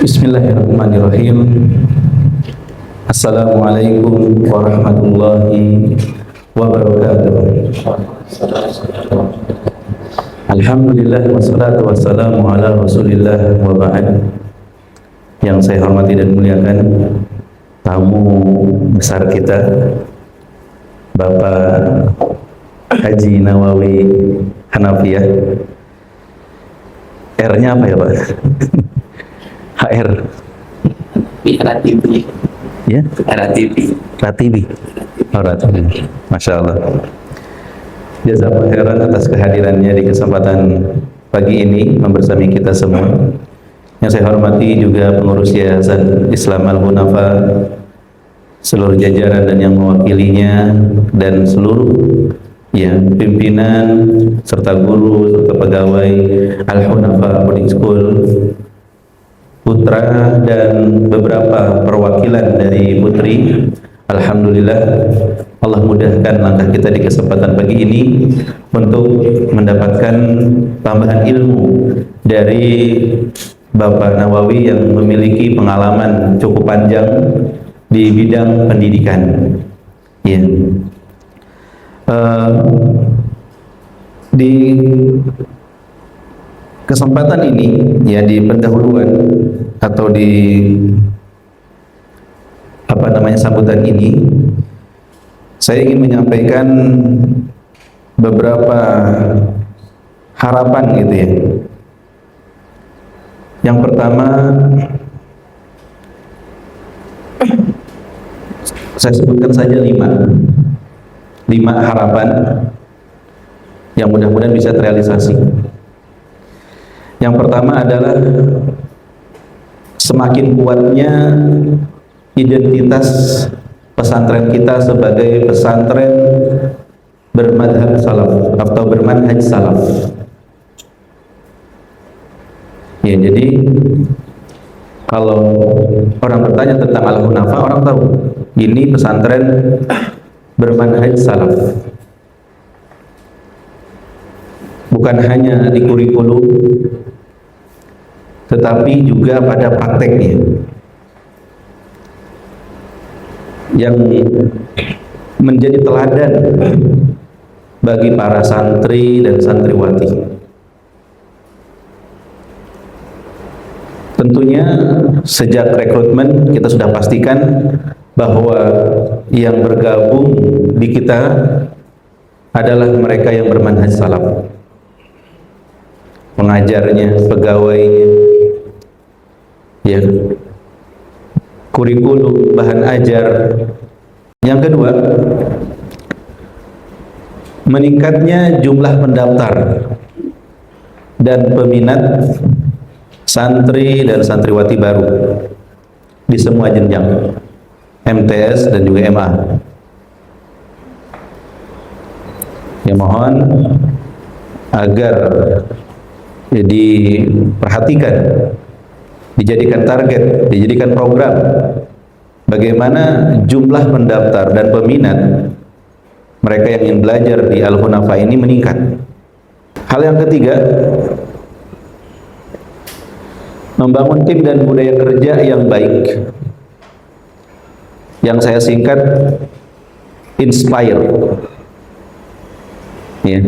Bismillahirrahmanirrahim. Assalamualaikum warahmatullahi wabarakatuh. Alhamdulillah wassalatu wassalamu ala Rasulillah wa ba'd. Yang saya hormati dan muliakan tamu besar kita, Bapak Haji Nawawi Hanafiyah. R-nya apa ya, Pak? HR. Ratibi. Ya? Ratibi. Ratibi. Oh, Ratibi. Masya Allah. Jazakallahu khairan atas kehadirannya di kesempatan pagi ini membersami kita semua. Yang saya hormati juga pengurus Yayasan Islam Al-Hunafa, seluruh jajaran dan yang mewakilinya, dan seluruh pimpinan serta guru serta pegawai Al-Hunafa Boarding School Putra dan beberapa perwakilan dari Putri. Alhamdulillah, Allah mudahkan langkah kita di kesempatan pagi ini untuk mendapatkan tambahan ilmu dari Bapak Nawawi yang memiliki pengalaman cukup panjang di bidang pendidikan. Ya. Di kesempatan ini, ya, di pendahuluan atau di sambutan ini, saya ingin menyampaikan beberapa harapan gitu ya. Yang pertama, saya sebutkan saja 5 harapan yang mudah-mudahan bisa terrealisasi. Yang pertama adalah semakin kuatnya identitas pesantren kita sebagai pesantren bermadhab salaf atau bermanhaj salaf. Ya, jadi kalau orang bertanya tentang Al-Hunafa, orang tahu ini pesantren bermanhaj salaf. Bukan hanya di kurikulum, tetapi juga pada prakteknya, yang menjadi teladan bagi para santri dan santriwati. Tentunya sejak rekrutmen kita sudah pastikan bahwa yang bergabung di kita adalah mereka yang bermanhaj salaf, pengajarnya, pegawainya, ya, kurikulum, bahan ajar. Yang kedua, meningkatnya jumlah pendaftar dan peminat santri dan santriwati baru di semua jenjang, MTS dan juga MA. Ya, mohon agar diperhatikan, dijadikan target, dijadikan program bagaimana jumlah pendaftar dan peminat mereka yang ingin belajar di Al-Hunafa ini meningkat. Hal yang ketiga, membangun tim dan budaya kerja yang baik, yang saya singkat INSPIRE, ya.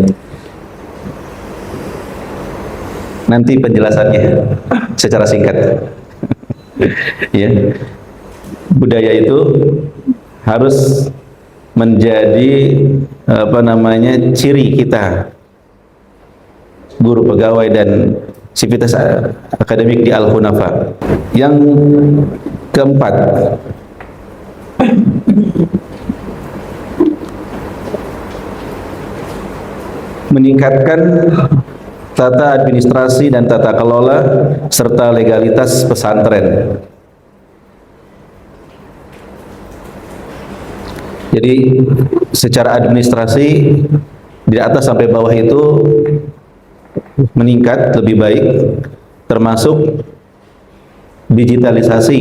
Nanti penjelasannya secara singkat. Ya. Budaya itu harus menjadi ciri kita, guru, pegawai dan sivitas akademik di Al-Hunafa. Yang keempat, meningkatkan tata administrasi dan tata kelola serta legalitas pesantren. Jadi secara administrasi dari atas sampai bawah itu meningkat lebih baik, termasuk digitalisasi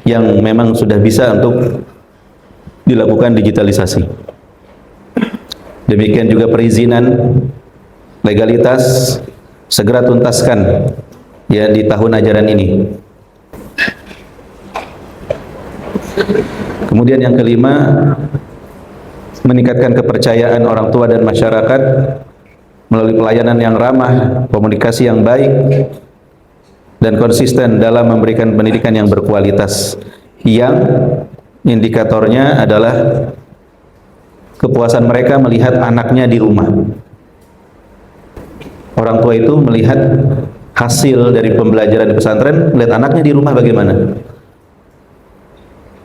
yang memang sudah bisa untuk dilakukan digitalisasi. Demikian juga perizinan, legalitas segera tuntaskan ya di tahun ajaran ini. Kemudian yang kelima, meningkatkan kepercayaan orang tua dan masyarakat melalui pelayanan yang ramah, komunikasi yang baik, dan konsisten dalam memberikan pendidikan yang berkualitas, yang indikatornya adalah kepuasan mereka melihat anaknya di rumah. Orang tua itu melihat hasil dari pembelajaran di pesantren, melihat anaknya di rumah bagaimana.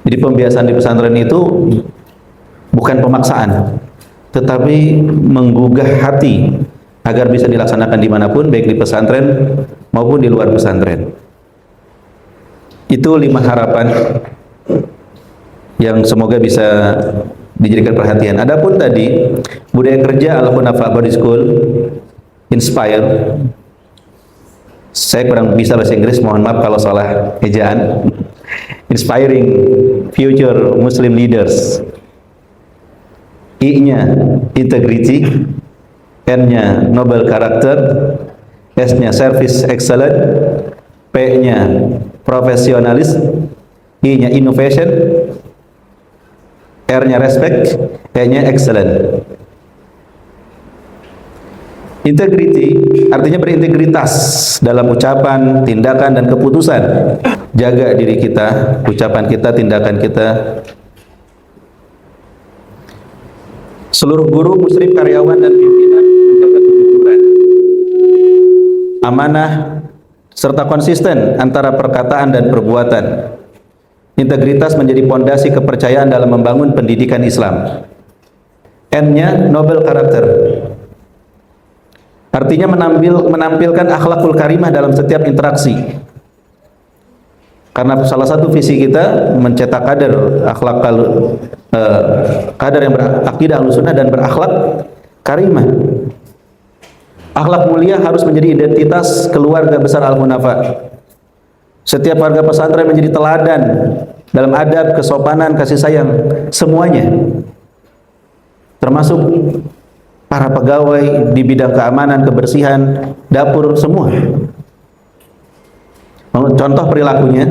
Jadi pembiasaan di pesantren itu bukan pemaksaan, tetapi menggugah hati agar bisa dilaksanakan dimanapun, baik di pesantren maupun di luar pesantren. Itu 5 harapan yang semoga bisa dijadikan perhatian. Adapun tadi budaya kerja Al-Hunafa Body School Inspire, saya kurang bisa bahasa Inggris, mohon maaf kalau salah ejaan. Inspiring future Muslim leaders. I-nya integrity, N-nya noble character, S-nya service excellent, P-nya profesionalis, I-nya innovation, R-nya respect, E-nya excellent. Integrity artinya berintegritas dalam ucapan, tindakan, dan keputusan. Jaga diri kita, ucapan kita, tindakan kita. Seluruh guru, muslim, karyawan, dan pimpinan menjaga kejujuran, amanah, serta konsisten antara perkataan dan perbuatan. Integritas menjadi pondasi kepercayaan dalam membangun pendidikan Islam. N-nya noble karakter, artinya menampilkan akhlakul karimah dalam setiap interaksi. Karena salah satu visi kita mencetak kader kader yang berakidah Ahlussunnah dan berakhlak karimah. Akhlak mulia harus menjadi identitas keluarga besar Al-Hunafa. Setiap warga pesantren menjadi teladan dalam adab, kesopanan, kasih sayang, semuanya. Termasuk para pegawai di bidang keamanan, kebersihan, dapur, semua. Contoh perilakunya,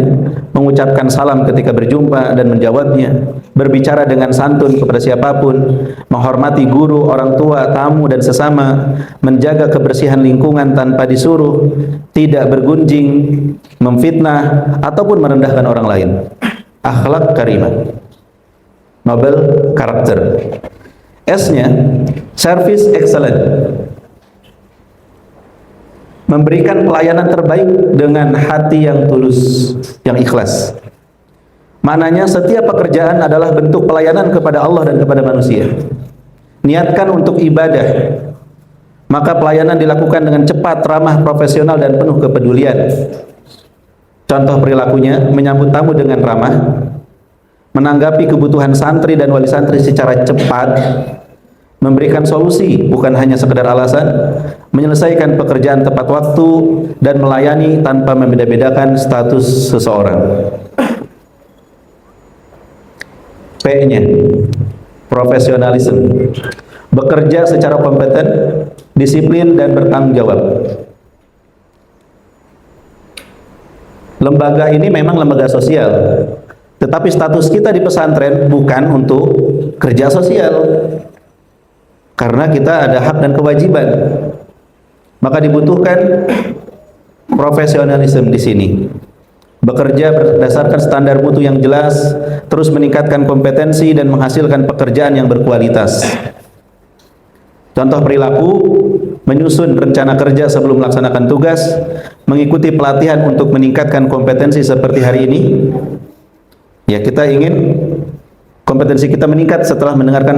mengucapkan salam ketika berjumpa dan menjawabnya, berbicara dengan santun kepada siapapun, menghormati guru, orang tua, tamu, dan sesama, menjaga kebersihan lingkungan tanpa disuruh, tidak bergunjing, memfitnah, ataupun merendahkan orang lain. Akhlak karimah, noble karakter. S-nya service excellent, memberikan pelayanan terbaik dengan hati yang tulus, yang ikhlas. Maknanya setiap pekerjaan adalah bentuk pelayanan kepada Allah dan kepada manusia. Niatkan untuk ibadah, maka pelayanan dilakukan dengan cepat, ramah, profesional, dan penuh kepedulian. Contoh perilakunya, menyambut tamu dengan ramah, menanggapi kebutuhan santri dan wali santri secara cepat, memberikan solusi bukan hanya sekedar alasan, menyelesaikan pekerjaan tepat waktu, dan melayani tanpa membeda-bedakan status seseorang. P-nya profesionalisme, bekerja secara kompeten, disiplin, dan bertanggung jawab. Lembaga ini memang lembaga sosial, tetapi status kita di pesantren bukan untuk kerja sosial, karena kita ada hak dan kewajiban. Maka dibutuhkan profesionalisme di sini. Bekerja berdasarkan standar mutu yang jelas, terus meningkatkan kompetensi dan menghasilkan pekerjaan yang berkualitas. Contoh perilaku, menyusun rencana kerja sebelum melaksanakan tugas, mengikuti pelatihan untuk meningkatkan kompetensi seperti hari ini. Ya, kita ingin kompetensi kita meningkat setelah mendengarkan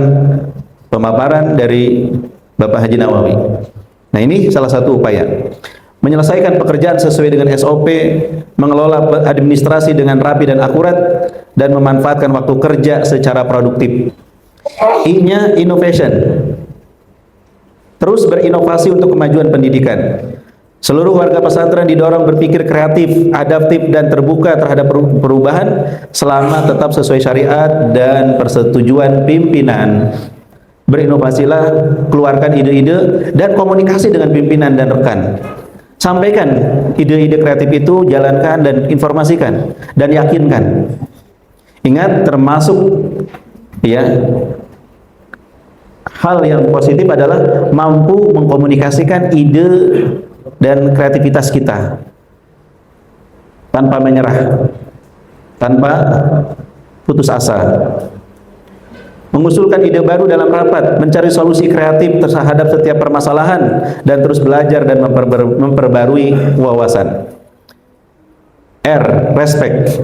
pemaparan dari Bapak Haji Nawawi. Nah, ini salah satu upaya. Menyelesaikan pekerjaan sesuai dengan SOP, mengelola administrasi dengan rapi dan akurat, dan memanfaatkan waktu kerja secara produktif. I-nya innovation, terus berinovasi untuk kemajuan pendidikan. Seluruh warga pesantren didorong berpikir kreatif, adaptif, dan terbuka terhadap perubahan selama tetap sesuai syariat dan persetujuan pimpinan. Berinovasilah, keluarkan ide-ide, dan komunikasi dengan pimpinan dan rekan. Sampaikan ide-ide kreatif itu, jalankan dan informasikan, dan yakinkan. Ingat, termasuk ya hal yang positif adalah mampu mengkomunikasikan ide dan kreativitas kita tanpa menyerah, tanpa putus asa. Mengusulkan ide baru dalam rapat, mencari solusi kreatif terhadap setiap permasalahan, dan terus belajar dan memperbarui wawasan. R. Respect.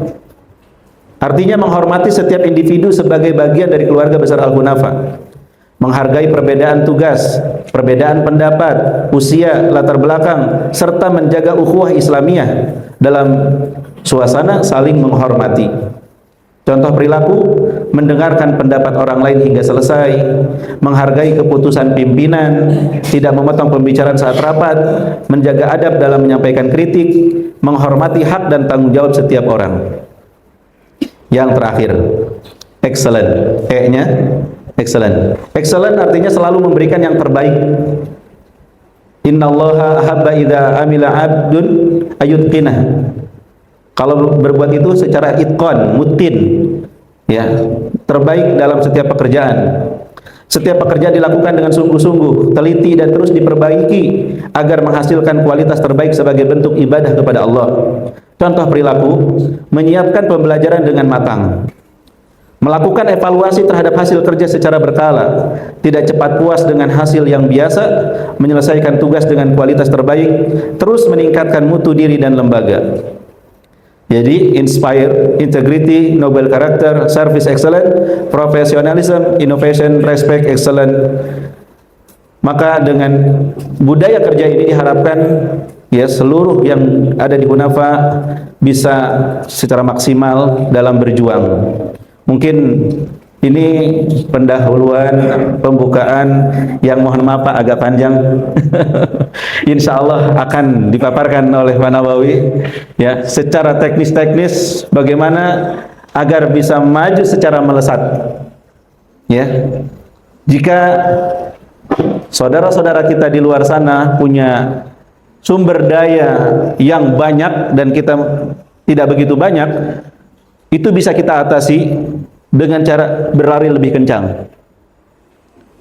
Artinya menghormati setiap individu sebagai bagian dari keluarga besar Al-Hunafa. Menghargai perbedaan tugas, perbedaan pendapat, usia, latar belakang, serta menjaga ukhuwah Islamiyah dalam suasana saling menghormati. Contoh perilaku, mendengarkan pendapat orang lain hingga selesai, menghargai keputusan pimpinan, tidak memotong pembicaraan saat rapat, menjaga adab dalam menyampaikan kritik, menghormati hak dan tanggung jawab setiap orang. Yang terakhir, excellent. E-nya excellent. Excellent artinya selalu memberikan yang terbaik. Innallaha ahabba idza amila 'abdun ayutqinah. Kalau berbuat itu secara itqan, mutin, ya, terbaik dalam setiap pekerjaan. Setiap pekerjaan dilakukan dengan sungguh-sungguh, teliti dan terus diperbaiki agar menghasilkan kualitas terbaik sebagai bentuk ibadah kepada Allah. Contoh perilaku, menyiapkan pembelajaran dengan matang, melakukan evaluasi terhadap hasil kerja secara berkala, tidak cepat puas dengan hasil yang biasa, menyelesaikan tugas dengan kualitas terbaik, terus meningkatkan mutu diri dan lembaga. Jadi, inspire, integrity, noble character, service excellent, professionalism, innovation, respect excellent. Maka dengan budaya kerja ini diharapkan ya seluruh yang ada di Hunafa bisa secara maksimal dalam berjuang. Mungkin ini pendahuluan pembukaan yang mohon maaf Pak agak panjang. Insya Allah akan dipaparkan oleh Pak Nawawi ya secara teknis-teknis bagaimana agar bisa maju secara melesat. Ya, jika saudara-saudara kita di luar sana punya sumber daya yang banyak dan kita tidak begitu banyak, itu bisa kita atasi dengan cara berlari lebih kencang,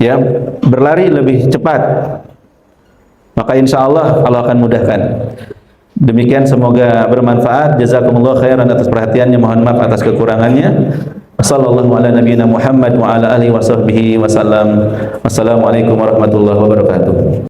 ya, berlari lebih cepat. Maka insya Allah Allah akan mudahkan. Demikian, semoga bermanfaat. Jazakumullah khairan atas perhatiannya. Mohon maaf atas kekurangannya. Sallallahu ala nabiyina Muhammad wa ala alihi wa sahbihi wasallam. Wassalamualaikum warahmatullahi wabarakatuh.